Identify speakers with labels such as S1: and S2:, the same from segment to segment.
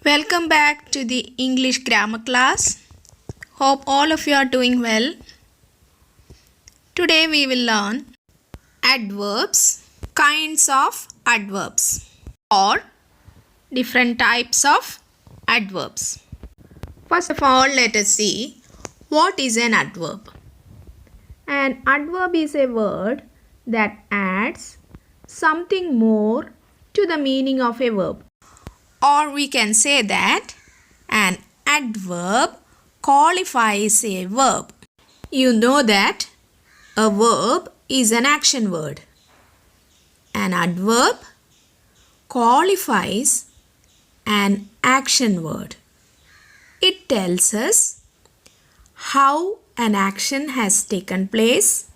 S1: Welcome back to the English grammar class. Hope all of you are doing well. Today we will learn adverbs, kinds of adverbs or different types of adverbs. First of all, let us see what is an adverb. An adverb is a word that adds something more to the meaning of a verb. Or we can say that an adverb qualifies a verb. You know that a verb is an action word. An adverb qualifies an action word. It tells us how an action has taken place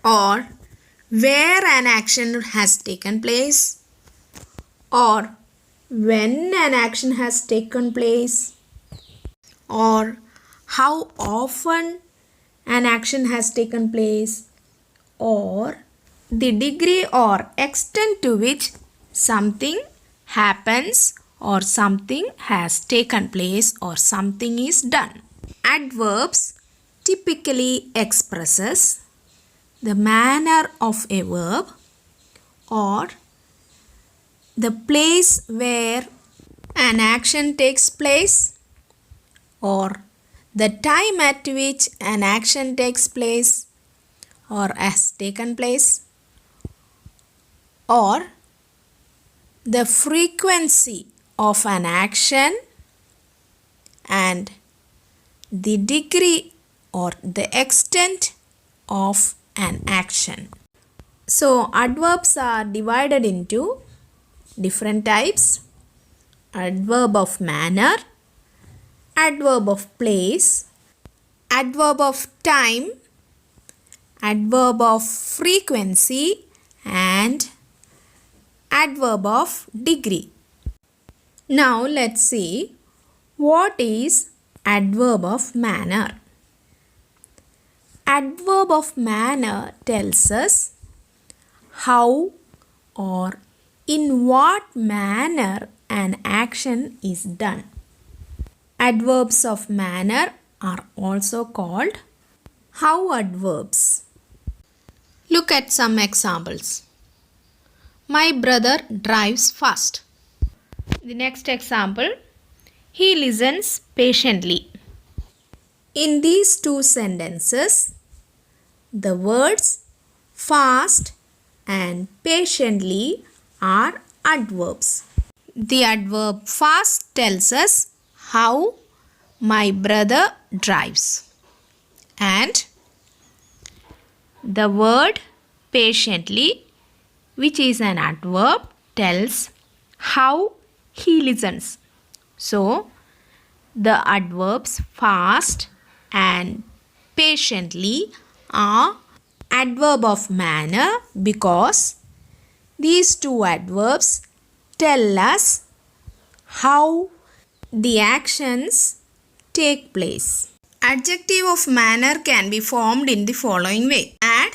S1: or where an action has taken place or when an action has taken place or how often an action has taken place or the degree or extent to which something happens or something has taken place or something is done. Adverbs typically expresses the manner of a verb or the place where an action takes place or the time at which an action takes place or has taken place or the frequency of an action and the degree or the extent of an action. So adverbs are divided into different types: adverb of manner, adverb of place, adverb of time, adverb of frequency, and adverb of degree. Now let's see what is adverb of manner. Adverb of manner tells us how or in what manner an action is done. Adverbs of manner are also called how adverbs. Look at some examples. My brother drives fast. The next example, he listens patiently. In these two sentences, the words fast and patiently are adverbs. The adverb fast tells us how my brother drives, and the word patiently, which is an adverb, tells how he listens. So the adverbs fast and patiently are adverb of manner because these two adverbs tell us how the actions take place. Adjective of manner can be formed in the following way. Add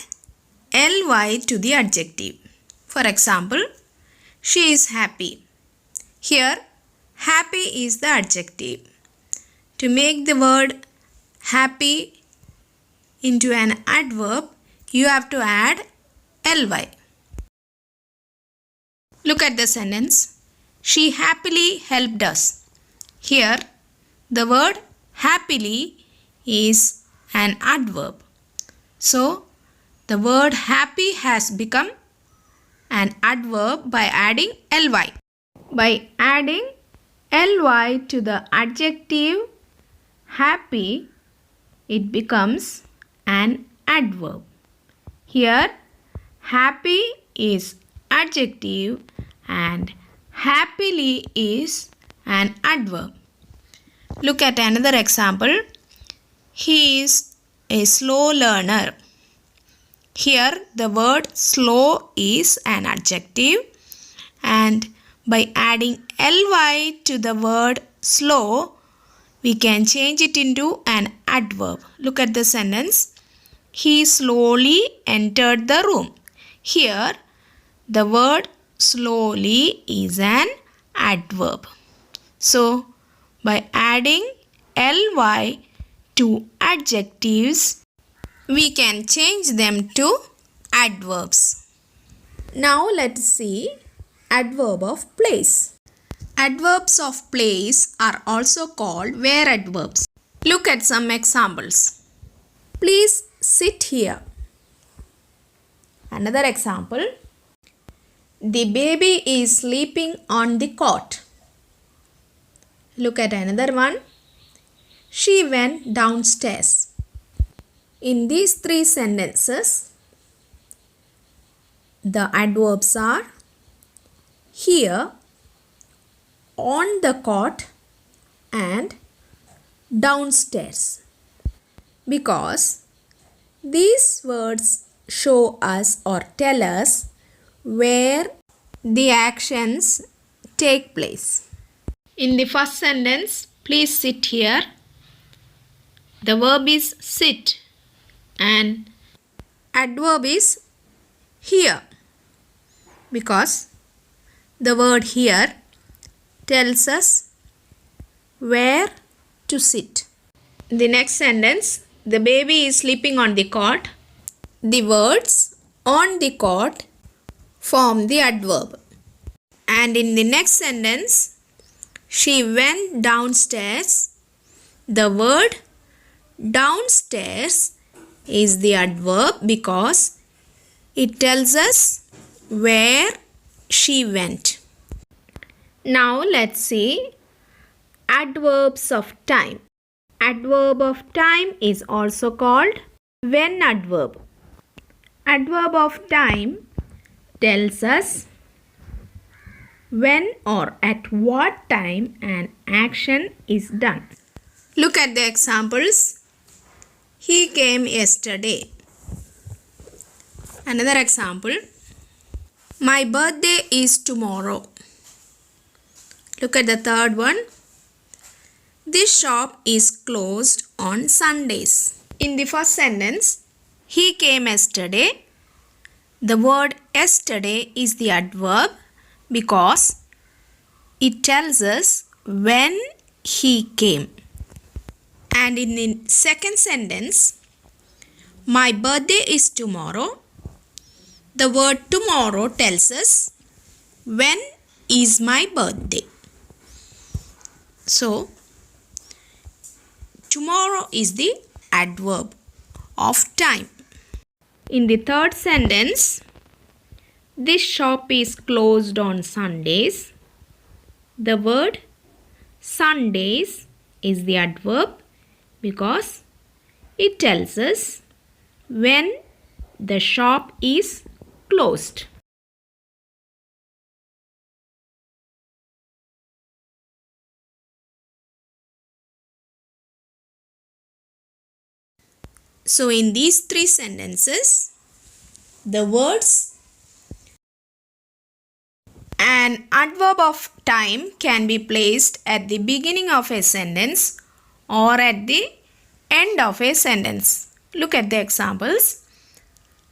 S1: ly to the adjective. For example, she is happy. Here, happy is the adjective. To make the word happy into an adverb, you have to add ly. Look at the sentence. She happily helped us. Here, the word happily is an adverb. So, the word happy has become an adverb by adding ly. By adding ly to the adjective happy, it becomes an adverb. Here, happy is adjective and happily is an adverb. Look at another example. He is a slow learner. Here the word slow is an adjective, and by adding ly to the word slow, we can change it into an adverb. Look at the sentence. He slowly entered the room. Here the word slowly is an adverb. So, by adding ly to adjectives, we can change them to adverbs. Now let's see adverb of place. Adverbs of place are also called where adverbs. Look at some examples. Please sit here. Another example. The baby is sleeping on the cot. Look at another one. She went downstairs. In these three sentences, the adverbs are here, on the cot, and downstairs, because these words show us or tell us where the actions take place. In the first sentence, please sit here, the verb is sit and adverb is here, because the word here tells us where to sit. In the next sentence, the baby is sleeping on the cot. The words on the cot form the adverb. And in the next sentence, she went downstairs. The word downstairs is the adverb because it tells us where she went. Now let's see adverbs of time. Adverb of time is also called when adverb. Adverb of time tells us when or at what time an action is done. Look at the examples. He came yesterday. Another example. My birthday is tomorrow. Look at the third one. This shop is closed on Sundays. In the first sentence, he came yesterday. The word yesterday is the adverb because it tells us when he came. And in the second sentence, my birthday is tomorrow. The word tomorrow tells us when is my birthday. So, tomorrow is the adverb of time. In the third sentence, this shop is closed on Sundays. The word Sundays is the adverb because it tells us when the shop is closed. So in these three sentences, the words an adverb of time can be placed at the beginning of a sentence or at the end of a sentence. Look at the examples.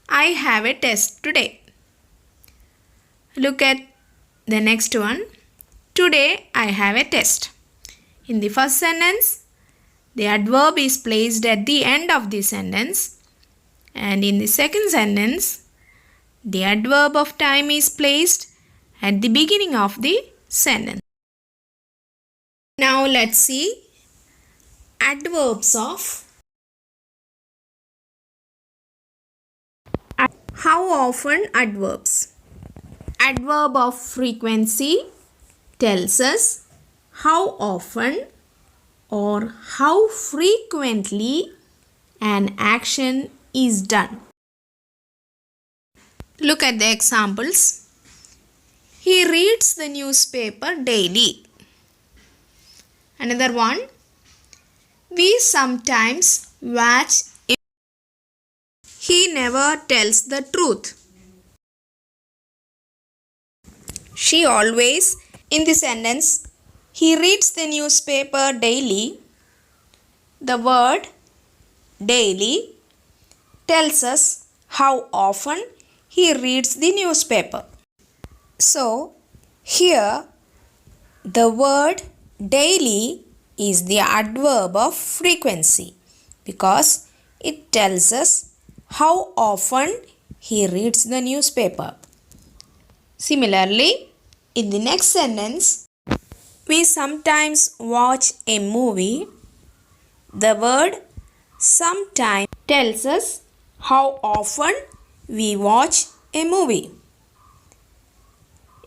S1: I have a test today. Look at the next one. Today I have a test. In the first sentence, the adverb is placed at the end of the sentence, and in the second sentence, the adverb of time is placed at the beginning of the sentence. Now let's see adverbs of how often adverbs. Adverb of frequency tells us how often or how frequently an action is done. Look at the examples. He reads the newspaper daily. Another one. We sometimes watch him. He never tells the truth. She always, in the sentence, he reads the newspaper daily. The word daily tells us how often he reads the newspaper. So, here the word daily is the adverb of frequency because it tells us how often he reads the newspaper. Similarly, in the next sentence, we sometimes watch a movie. The word sometime tells us how often we watch a movie.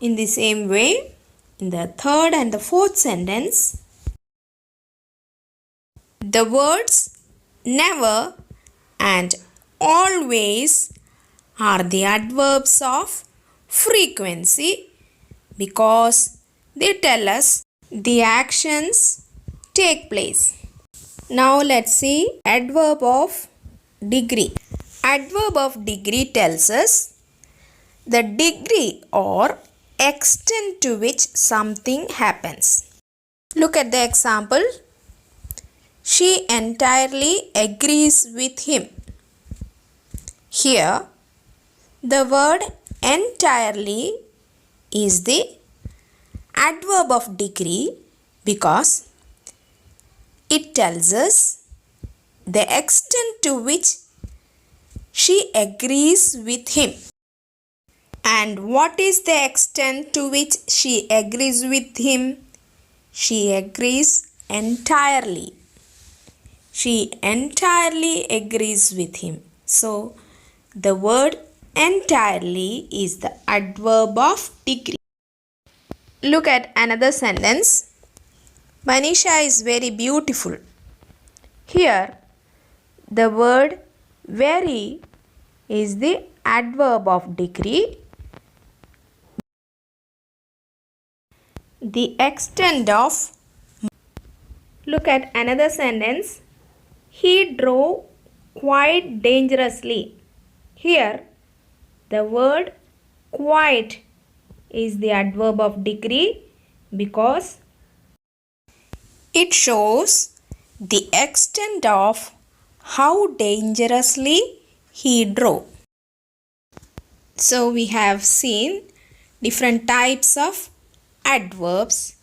S1: In the same way, in the third and the fourth sentence, the words never and always are the adverbs of frequency because they tell us the actions take place. Now let's see adverb of degree. Adverb of degree tells us the degree or extent to which something happens. Look at the example. She entirely agrees with him. Here, the word entirely is the adverb of degree because it tells us the extent to which she agrees with him. And what is the extent to which she agrees with him? She agrees entirely. She entirely agrees with him. So, the word entirely is the adverb of degree. Look at another sentence. Manisha is very beautiful. Here, the word very is the adverb of degree. The extent of. Look at another sentence. He drove quite dangerously. Here, the word quite is the adverb of degree because it shows the extent of how dangerously he drove. So we have seen different types of adverbs.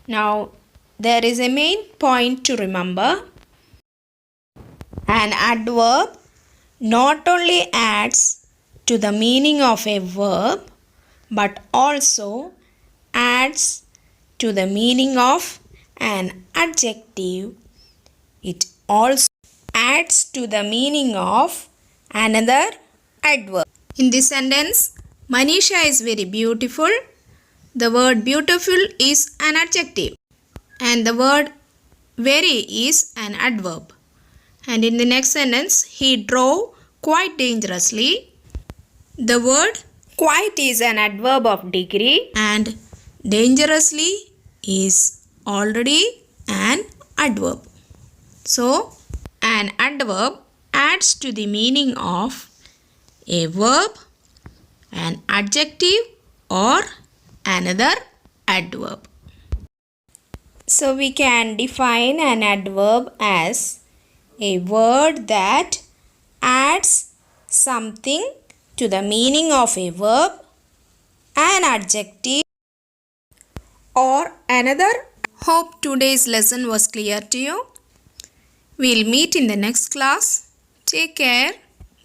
S1: Now there is a main point to remember. An adverb not only adds to the meaning of a verb but also adds to the meaning of an adjective. It also adds to the meaning of another adverb. In this sentence, Manisha is very beautiful. The word beautiful is an adjective and the word very is an adverb. And in the next sentence, he drove quite dangerously. The word quite is an adverb of degree and dangerously is already an adverb. So, an adverb adds to the meaning of a verb, an adjective or another adverb. So, we can define an adverb as a word that adds something to the meaning of a verb, an adjective or another. Hope today's lesson was clear to you. We'll meet in the next class. Take care.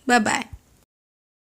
S1: Bye-bye.